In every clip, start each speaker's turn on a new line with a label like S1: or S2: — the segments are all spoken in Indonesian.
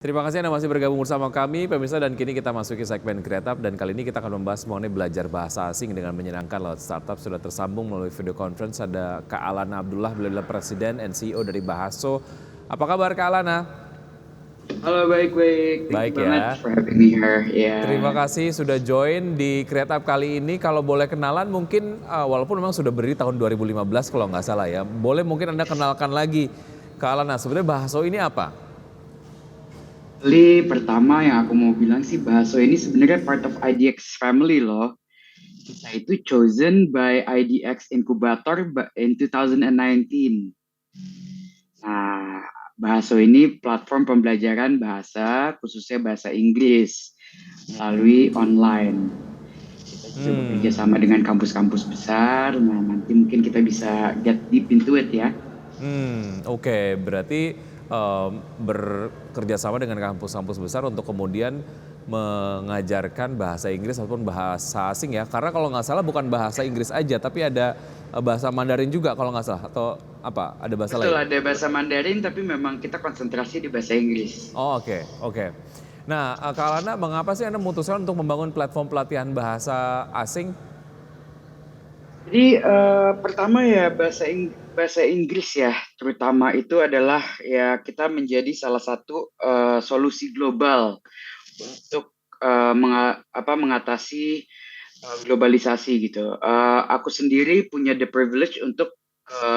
S1: Terima kasih Anda masih bergabung bersama kami, pemirsa, dan kini kita masuki segmen Kreatif dan kali ini kita akan membahas mengenai belajar bahasa asing dengan menyenangkan lewat startup. Sudah tersambung melalui video conference ada Kak Alana Abdullah, beliau adalah Presiden and CEO dari Bahaso. Apa kabar Kak Alana?
S2: Halo, baik-baik. Thank you
S1: Baik
S2: banget
S1: ya.
S2: for having me here. Ya,
S1: Terima kasih sudah join di Kreatif kali ini. Kalau boleh kenalan mungkin walaupun memang sudah berdiri tahun 2015 kalau nggak salah ya. Boleh mungkin Anda kenalkan lagi Kak Alana, sebenarnya Bahaso ini apa?
S2: pertama yang aku mau bilang sih Bahaso ini sebenarnya part of IDX family loh. Kita itu chosen by IDX Incubator in 2019. Nah, Bahaso ini platform pembelajaran bahasa, khususnya bahasa Inggris, melalui online. Kita juga bekerja sama dengan kampus-kampus besar. Nah, nanti mungkin kita bisa get deep into it ya.
S1: Oke. Berarti bekerja sama dengan kampus-kampus besar untuk kemudian mengajarkan bahasa Inggris ataupun bahasa asing ya. Karena kalau nggak salah bukan bahasa Inggris aja, tapi ada bahasa Mandarin juga kalau nggak salah. Atau apa? Ada bahasa
S2: Betul,
S1: lain?
S2: ada bahasa Mandarin, tapi memang kita konsentrasi di bahasa Inggris.
S1: Oh, oke. Nah, Kak Alana, mengapa sih Anda memutuskan untuk membangun platform pelatihan bahasa asing?
S2: Jadi pertama ya bahasa Inggris ya, terutama itu adalah ya kita menjadi salah satu solusi global untuk mengatasi globalisasi gitu. Aku sendiri punya the privilege untuk ke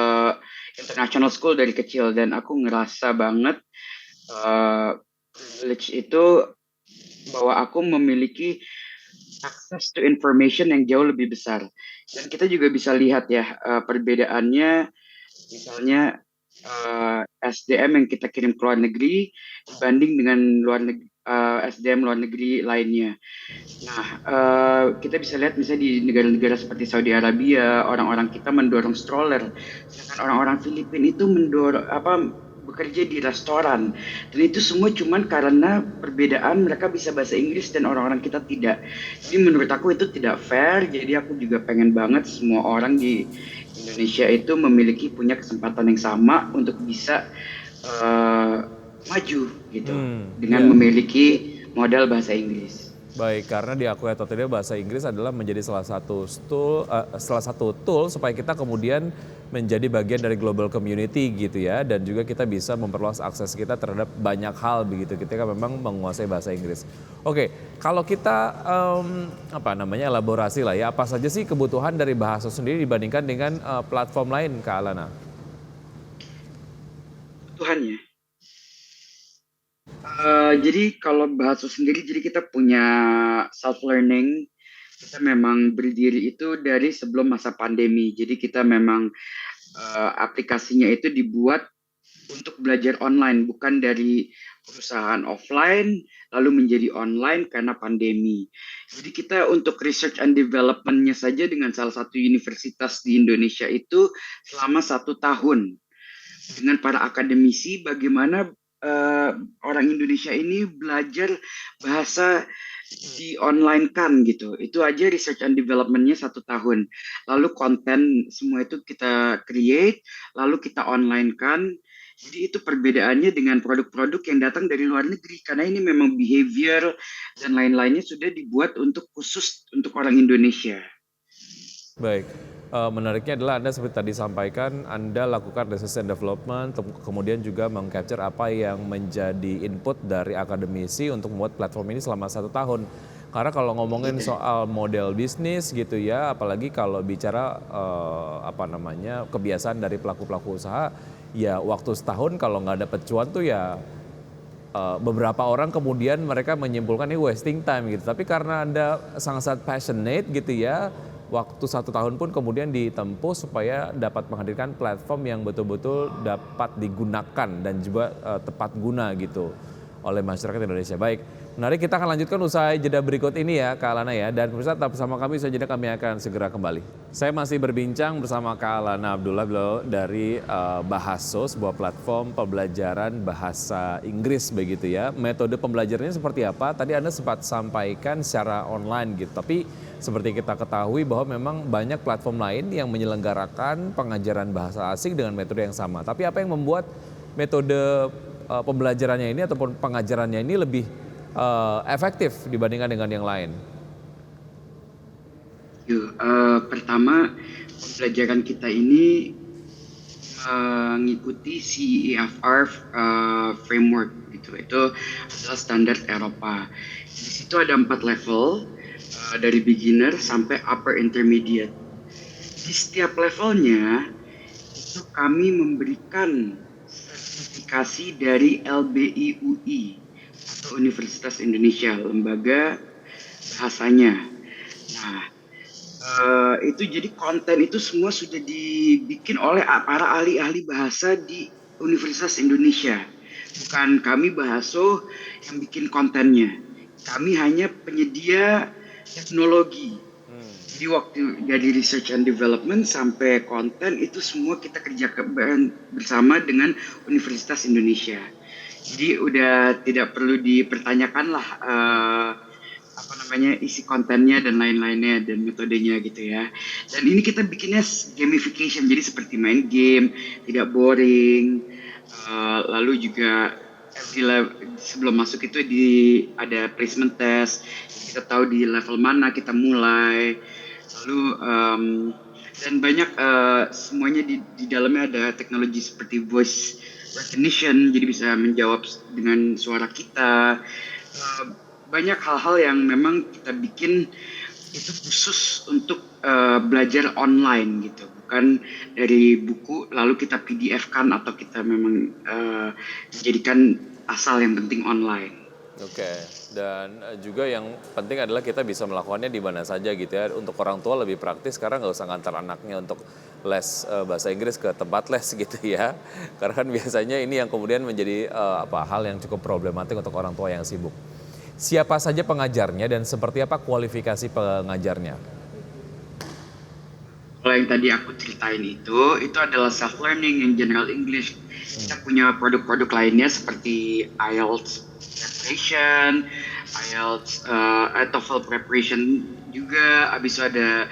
S2: international school dari kecil dan aku ngerasa banget privilege itu bahwa aku memiliki akses to information yang jauh lebih besar. Dan kita juga bisa lihat ya perbedaannya, misalnya SDM yang kita kirim ke luar negeri dibanding dengan SDM luar negeri lainnya. Nah, kita bisa lihat misalnya di negara-negara seperti Saudi Arabia, orang-orang kita mendorong stroller, sedangkan orang-orang Filipina itu bekerja di restoran. Dan itu semua cuman karena perbedaan mereka bisa bahasa Inggris dan orang-orang kita tidak. Jadi menurut aku itu tidak fair. Jadi aku juga pengen banget semua orang di Indonesia itu punya kesempatan yang sama untuk bisa maju gitu dengan
S1: Ya.
S2: memiliki modal bahasa Inggris.
S1: Baik, karena diakui atau tidak bahasa Inggris adalah menjadi salah satu tool supaya kita kemudian menjadi bagian dari global community gitu ya, dan juga kita bisa memperluas akses kita terhadap banyak hal begitu ketika memang menguasai bahasa Inggris. Oke, kalau kita elaborasi lah ya, apa saja sih kebutuhan dari bahasa sendiri dibandingkan dengan platform lain, Kak Alana?
S2: Tuhan ya. Jadi kalau bahasa sendiri, jadi kita punya self learning. Kita memang berdiri itu dari sebelum masa pandemi. Jadi kita memang aplikasinya itu dibuat untuk belajar online, bukan dari perusahaan offline lalu menjadi online karena pandemi. Jadi kita untuk research and development-nya saja dengan salah satu universitas di Indonesia itu selama 1 tahun dengan para akademisi bagaimana orang Indonesia ini belajar bahasa di online kan gitu. Itu aja research and development-nya 1 tahun. Lalu konten semua itu kita create, lalu kita online kan. Jadi itu perbedaannya dengan produk-produk yang datang dari luar negeri karena ini memang behavior dan lain-lainnya sudah dibuat untuk khusus untuk orang Indonesia.
S1: Baik, menariknya adalah Anda seperti tadi sampaikan, Anda lakukan research and development, kemudian juga meng-capture apa yang menjadi input dari akademisi untuk membuat platform ini selama 1 tahun. Karena kalau ngomongin soal model bisnis gitu ya, apalagi kalau bicara kebiasaan dari pelaku-pelaku usaha, ya waktu setahun kalau nggak dapet cuan tuh ya beberapa orang kemudian mereka menyimpulkan ini wasting time gitu. Tapi karena Anda sangat-sangat passionate gitu ya, waktu 1 tahun pun kemudian ditempuh supaya dapat menghadirkan platform yang betul-betul dapat digunakan dan juga tepat guna gitu oleh masyarakat Indonesia. Baik, menarik, kita akan lanjutkan usai jeda berikut ini ya Kak Alana ya. Dan pemirsa tetap bersama kami, usai jeda kami akan segera kembali. Saya masih berbincang bersama Kak Alana Abdullah, beliau dari Bahaso, sebuah platform pembelajaran bahasa Inggris begitu ya. Metode pembelajarannya seperti apa? Tadi Anda sempat sampaikan secara online gitu. Tapi seperti kita ketahui bahwa memang banyak platform lain yang menyelenggarakan pengajaran bahasa asing dengan metode yang sama. Tapi apa yang membuat metode pembelajarannya ini ataupun pengajarannya ini lebih efektif dibandingkan dengan yang lain?
S2: Pertama, pembelajaran kita ini mengikuti CEFR framework gitu. Itu adalah standar Eropa. Di situ ada 4 level dari beginner sampai upper intermediate. Di setiap levelnya itu kami memberikan sertifikasi dari LBI UI atau Universitas Indonesia, lembaga bahasanya. Nah, itu jadi konten itu semua sudah dibikin oleh para ahli-ahli bahasa di Universitas Indonesia. Bukan kami Bahaso yang bikin kontennya. Kami hanya penyedia teknologi. Jadi waktu dari research and development sampai konten itu semua kita kerjakan bersama dengan Universitas Indonesia. Jadi udah tidak perlu dipertanyakan lah isi kontennya dan lain-lainnya dan metodenya gitu ya. Dan ini kita bikinnya gamification, jadi seperti main game, tidak boring. Lalu juga sebelum masuk itu ada placement test, kita tahu di level mana kita mulai. Lalu dan banyak semuanya di dalamnya ada teknologi seperti voice recognition, jadi bisa menjawab dengan suara kita. Banyak hal-hal yang memang kita bikin itu khusus untuk belajar online gitu, bukan dari buku lalu kita PDF-kan atau kita memang menjadikan asal, yang penting online.
S1: Oke, dan juga yang penting adalah kita bisa melakukannya di mana saja gitu ya. Untuk orang tua lebih praktis, karena nggak usah ngantar anaknya untuk les bahasa Inggris ke tempat les gitu ya. Karena kan biasanya ini yang kemudian menjadi hal yang cukup problematik untuk orang tua yang sibuk. Siapa saja pengajarnya dan seperti apa kualifikasi pengajarnya?
S2: Kalau yang tadi aku ceritain itu adalah self learning yang general English. Kita punya produk-produk lainnya seperti IELTS preparation, IELTS TOEFL preparation juga. Habis itu ada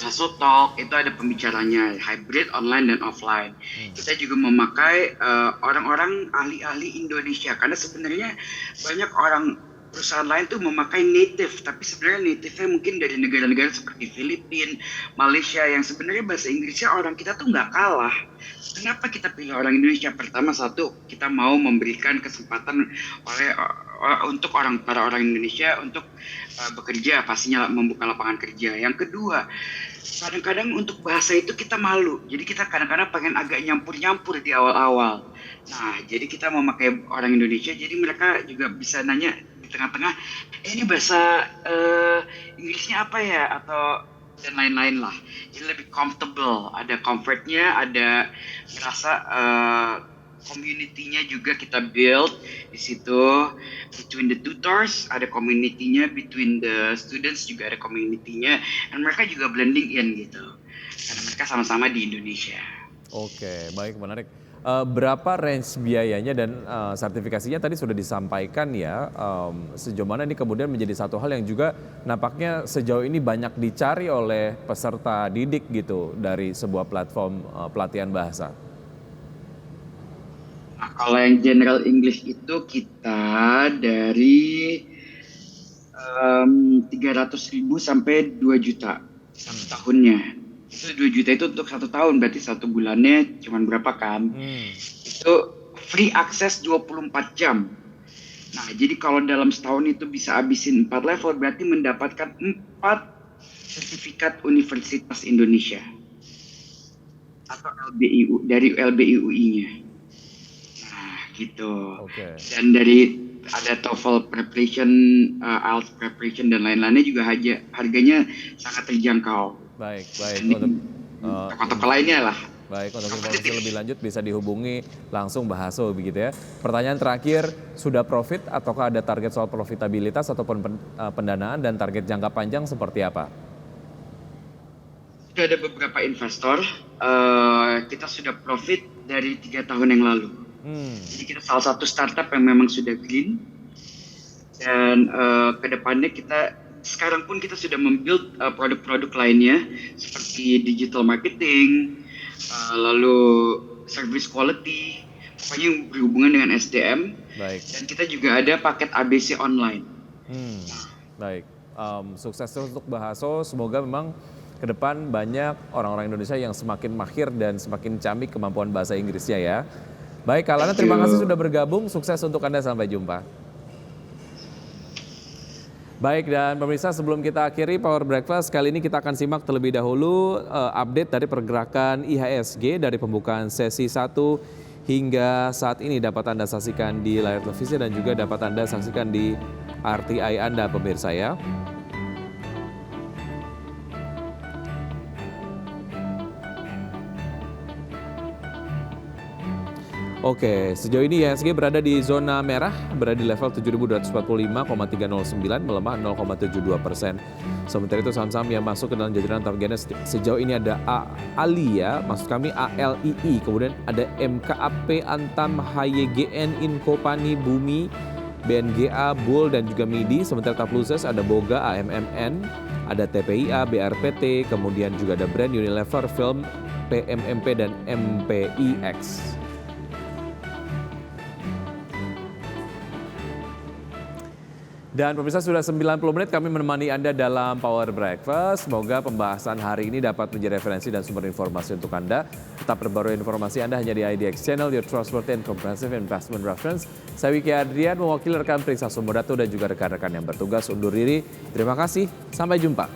S2: Bahaso Talk, itu ada pembicaranya hybrid online dan offline. Kita juga memakai orang-orang ahli-ahli Indonesia, karena sebenarnya banyak orang perusahaan lain tuh memakai native, tapi sebenarnya native-nya mungkin dari negara-negara seperti Filipina, Malaysia, yang sebenarnya bahasa Inggrisnya orang kita tuh nggak kalah. Kenapa kita pilih orang Indonesia? Pertama, satu, kita mau memberikan kesempatan untuk para orang Indonesia untuk bekerja, pastinya membuka lapangan kerja. Yang kedua, kadang-kadang untuk bahasa itu kita malu, jadi kita kadang-kadang pengen agak nyampur-nyampur di awal-awal. Nah, jadi kita memakai orang Indonesia, jadi mereka juga bisa nanya di tengah-tengah, ini bahasa Inggrisnya apa ya, atau dan lain-lain lah. Jadi lebih comfortable, ada comfortnya, ada merasa community-nya juga kita build di situ. Between the tutors ada community-nya, between the students juga ada community-nya, dan mereka juga blending in gitu, karena mereka sama-sama di Indonesia.
S1: Oke, baik, menarik. Berapa range biayanya dan sertifikasinya tadi sudah disampaikan ya. Sejauh mana ini kemudian menjadi satu hal yang juga nampaknya sejauh ini banyak dicari oleh peserta didik gitu dari sebuah platform pelatihan bahasa.
S2: Nah, kalau yang general English itu kita dari 300.000 sampai 2 juta satu tahunnya. Itu 2 juta itu untuk 1 tahun, berarti 1 bulannya cuma berapa kan? Itu free access 24 jam. Nah, jadi kalau dalam setahun itu bisa habisin 4 level, berarti mendapatkan 4 sertifikat Universitas Indonesia atau LBIU, dari LBIUI-nya. Nah, gitu.
S1: Oke.
S2: Dan dari ada TOEFL preparation, IELTS preparation dan lain-lainnya juga harganya sangat terjangkau.
S1: Baik.
S2: Untuk toko-toko lainnya lah.
S1: Baik, untuk informasi lebih lanjut bisa dihubungi langsung Bahaso begitu ya. Pertanyaan terakhir, sudah profit ataukah ada target soal profitabilitas ataupun pendanaan, dan target jangka panjang seperti apa?
S2: Sudah ada beberapa investor, kita sudah profit dari 3 tahun yang lalu. Jadi kita salah satu startup yang memang sudah green, dan kedepannya sekarang pun kita sudah membuild produk-produk lainnya seperti digital marketing, lalu service quality, pokoknya yang berhubungan dengan SDM.
S1: Baik.
S2: Dan kita juga ada paket ABC online.
S1: Baik. Sukses terus untuk Bahaso. Semoga memang ke depan banyak orang-orang Indonesia yang semakin mahir dan semakin camik kemampuan bahasa Inggrisnya ya. Baik, Kak Lana, terima kasih sudah bergabung. Sukses untuk Anda, sampai jumpa. Baik, dan pemirsa, sebelum kita akhiri Power Breakfast, kali ini kita akan simak terlebih dahulu update dari pergerakan IHSG dari pembukaan sesi 1 hingga saat ini dapat Anda saksikan di layar televisi dan juga dapat Anda saksikan di RTI Anda, pemirsa ya. Oke, sejauh ini IHSG berada di zona merah, berada di level 7.245,309, melemah 0,72%. Sementara itu saham-saham yang masuk ke dalam jajaran target gainer sejauh ini ada Alia, maksud kami ALII, kemudian ada MKAP, Antam, HYGN, Inkopani, Bumi, BNGA, Bull, dan juga MIDI. Sementara top losers ada Boga, AMMN, ada TPIA, BRPT, kemudian juga ada Brand, Unilever, Film, PMMP, dan MPIX. Dan pemirsa, sudah 90 menit kami menemani Anda dalam Power Breakfast. Semoga pembahasan hari ini dapat menjadi referensi dan sumber informasi untuk Anda. Tetap perbarui informasi Anda hanya di IDX Channel, your trustworthy and comprehensive investment reference. Saya Wiki Adrian, mewakili rekan Periksa Sumodato dan juga rekan-rekan yang bertugas undur diri. Terima kasih, sampai jumpa.